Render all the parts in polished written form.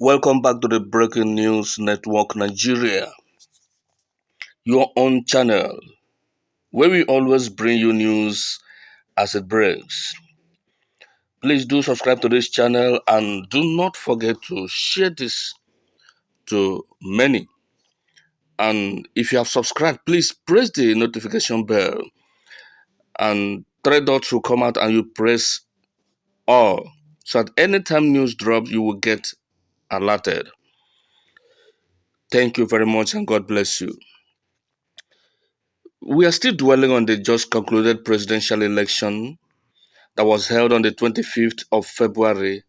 Welcome back to the Breaking News Network Nigeria, your own channel, where we always bring you news as it breaks. Please do subscribe to this channel and do not forget to share this to many. And if you have subscribed, please press the notification bell and three dots will come out and you press all. So that anytime news drops, you will get alerted. Thank you very much and God bless you. We are still dwelling on the just concluded presidential election that was held on the 25th of February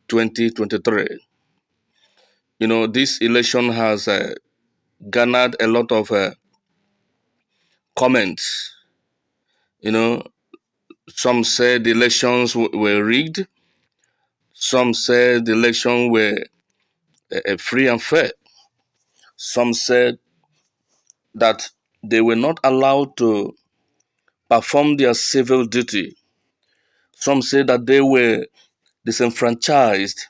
2023. This election has garnered a lot of comments. You know, some said the elections were rigged. Some said the election were free and fair. Some said that they were not allowed to perform their civil duty. Some said that they were disenfranchised.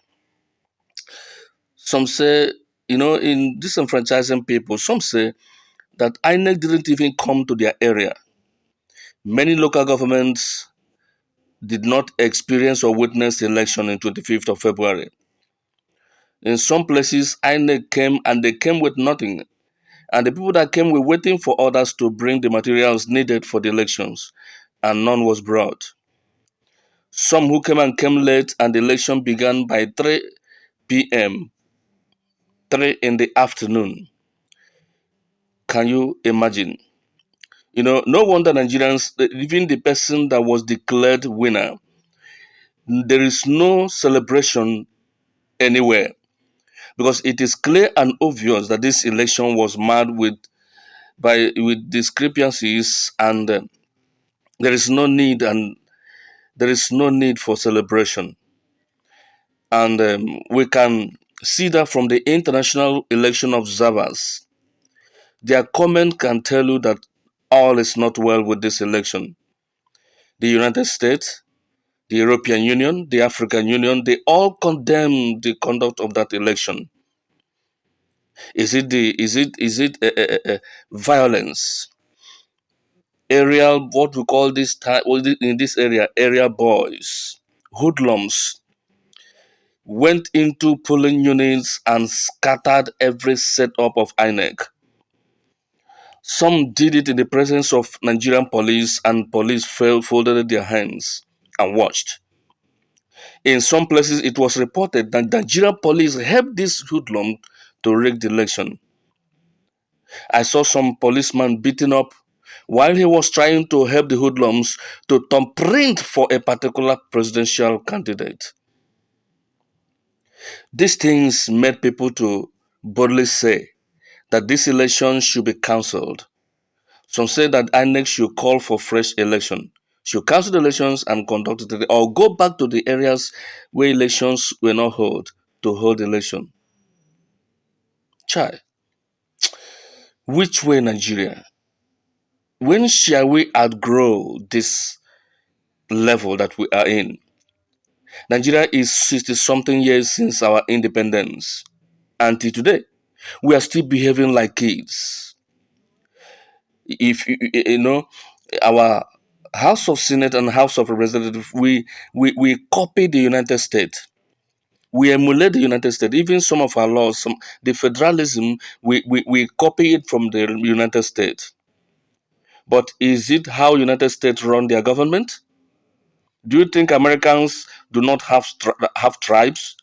Some say, in disenfranchising people, some say that INEC didn't even come to their area. Many local governments did not experience or witness the election in 25th of February. In some places, INEC came and they came with nothing. And the people that came were waiting for others to bring the materials needed for the elections, and none was brought. Some who came late, and the election began by 3 p.m., 3 in the afternoon. Can you imagine? No wonder Nigerians, even the person that was declared winner, there is no celebration anywhere because it is clear and obvious that this election was marred with discrepancies, and there is no need for celebration. And we can see that from the international election observers. Their comment can tell you that all is not well with this election. The United States, the European Union, the African Union, they all condemn the conduct of that election. Is it violence? What we call this time in this area, area boys, hoodlums, went into polling units and scattered every setup of INEC. Some did it in the presence of Nigerian police, and police folded their hands and watched. In some places, it was reported that Nigerian police helped this hoodlum to rig the election. I saw some policeman beaten up while he was trying to help the hoodlums to thumbprint for a particular presidential candidate. These things made people to boldly say that this election should be cancelled. Some say that INEC should call for fresh election, should cancel the elections and conduct it, or go back to the areas where elections were not held to hold election. Chai, which way Nigeria? When shall we outgrow this level that we are in? Nigeria is 60-something years since our independence. Until today, we are still behaving like kids. If our House of Senate and House of Representatives, we copy the United States. We emulate the United States. Even some of our laws, the federalism, we copy it from the United States. But is it how United States run their government? Do you think Americans do not have tribes?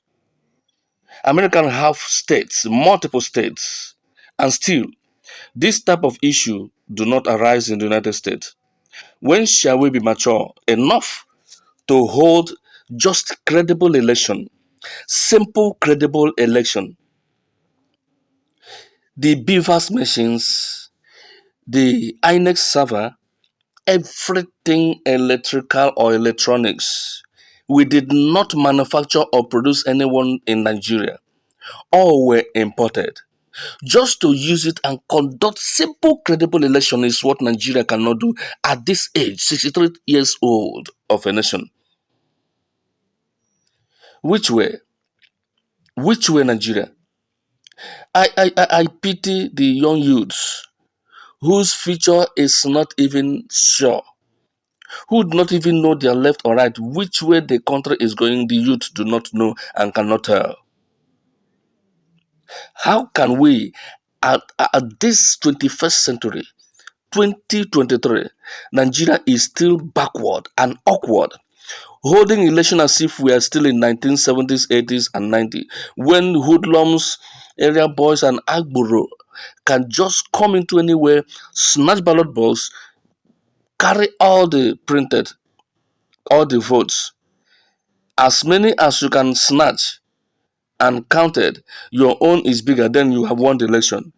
Americans have states, multiple states, and still, this type of issue do not arise in the United States. When shall we be mature enough to hold just credible election, simple credible election? The beavers machines, the INEX server, everything electrical or electronics. We did not manufacture or produce anyone in Nigeria. All were imported. Just to use it and conduct simple, credible election is what Nigeria cannot do at this age, 63 years old of a nation. Which way? Which way Nigeria? I pity the young youths whose future is not even sure, who do not even know their left or right. Which way the country is going, the youth do not know and cannot tell. How can we, at this 21st century, 2023, Nigeria is still backward and awkward, holding election as if we are still in 1970s, 80s, and 90s, when hoodlums, area boys, and agboro can just come into anywhere, snatch ballot balls, carry all the votes, as many as you can snatch and counted. Your own is bigger, then you have won the election.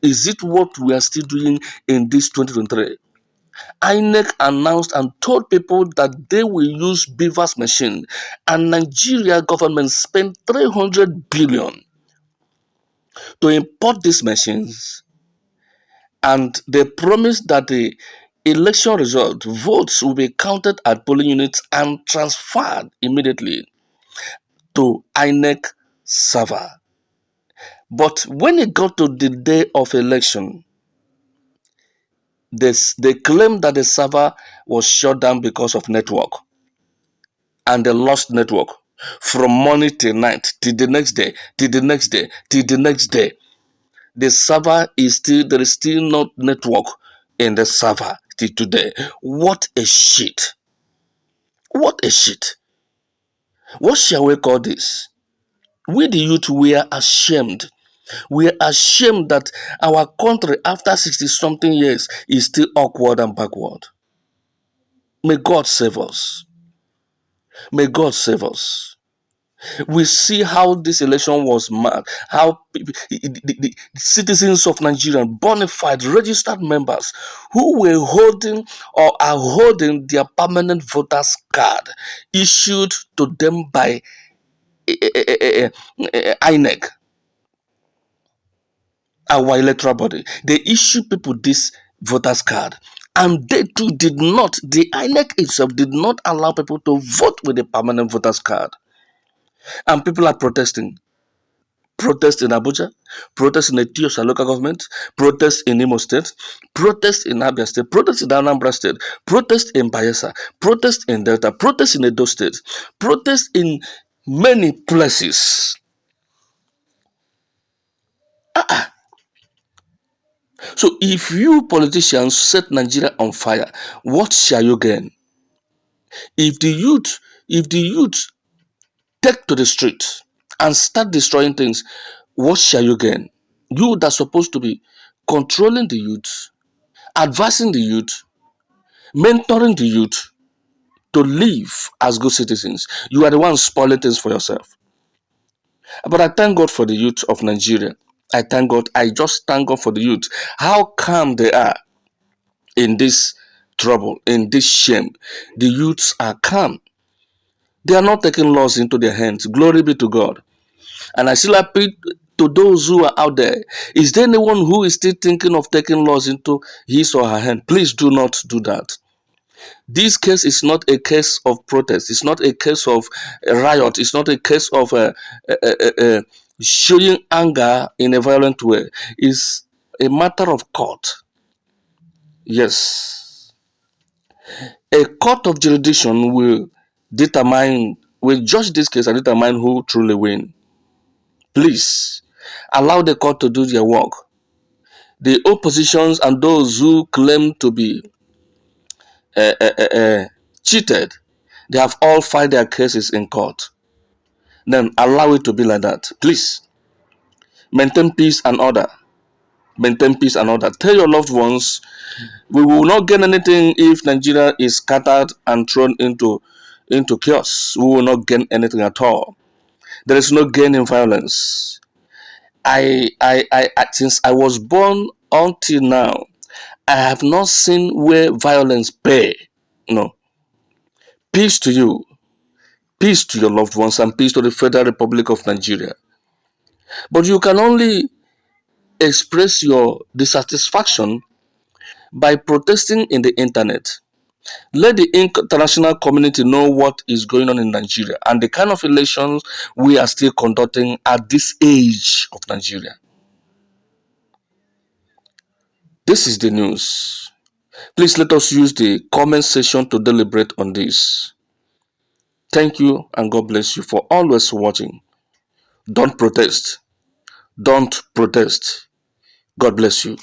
Is it what we are still doing in this 2023? INEC announced and told people that they will use Beavers machine, and Nigeria government spent 300 billion to import these machines, and they promised that the election result votes will be counted at polling units and transferred immediately to INEC server. But when it got to the day of election, they claimed that the server was shut down because of network, and they lost network from morning till night, till the next day, till the next day, till the next day. The server is still, there is still not network in the server till today. What a shit. What a shit. What shall we call this? We the youth, we are ashamed. We are ashamed that our country after 60 something years is still awkward and backward. May God save us. May God save us. We see how this election was mad, how the citizens of Nigeria, bona fide registered members who were holding or are holding their permanent voters card issued to them by INEC, our electoral body. They issued people this voters card, and they too did not, the INEC itself did not allow people to vote with a permanent voters card. And people are protesting. Protest in Abuja, protest in the Ethiopia local government, protest in Imo State, protest in Abia State, protest in Anambra State, protest in Bayelsa, protest in Delta, protest in Edo State, protest in many places. So if you politicians set Nigeria on fire, what shall you gain? If the youth take to the street and start destroying things, what shall you gain? You that's supposed to be controlling the youth, advising the youth, mentoring the youth to live as good citizens. You are the ones spoiling things for yourself. But I thank God for the youth of Nigeria. I thank God. I just thank God for the youth. How calm they are in this trouble, in this shame. The youths are calm. They are not taking laws into their hands. Glory be to God. And I still appeal to those who are out there. Is there anyone who is still thinking of taking laws into his or her hand? Please do not do that. This case is not a case of protest. It's not a case of a riot. It's not a case of showing anger in a violent way. It's a matter of court. Yes. A court of jurisdiction will judge this case and determine who truly win. Please allow the court to do their work. The oppositions and those who claim to be cheated, they have all filed their cases in court. Then allow it to be like that. Please maintain peace and order. Maintain peace and order. Tell your loved ones, we will not gain anything if Nigeria is scattered and thrown into chaos. We will not gain anything at all. There is no gain in violence. Since I was born until now, I have not seen where violence pay. No. Peace to you, peace to your loved ones, and peace to the Federal Republic of Nigeria. But you can only express your dissatisfaction by protesting in the internet. Let the international community know what is going on in Nigeria and the kind of elections we are still conducting at this age of Nigeria. This is the news. Please let us use the comment section to deliberate on this. Thank you and God bless you for always watching. Don't protest. Don't protest. God bless you.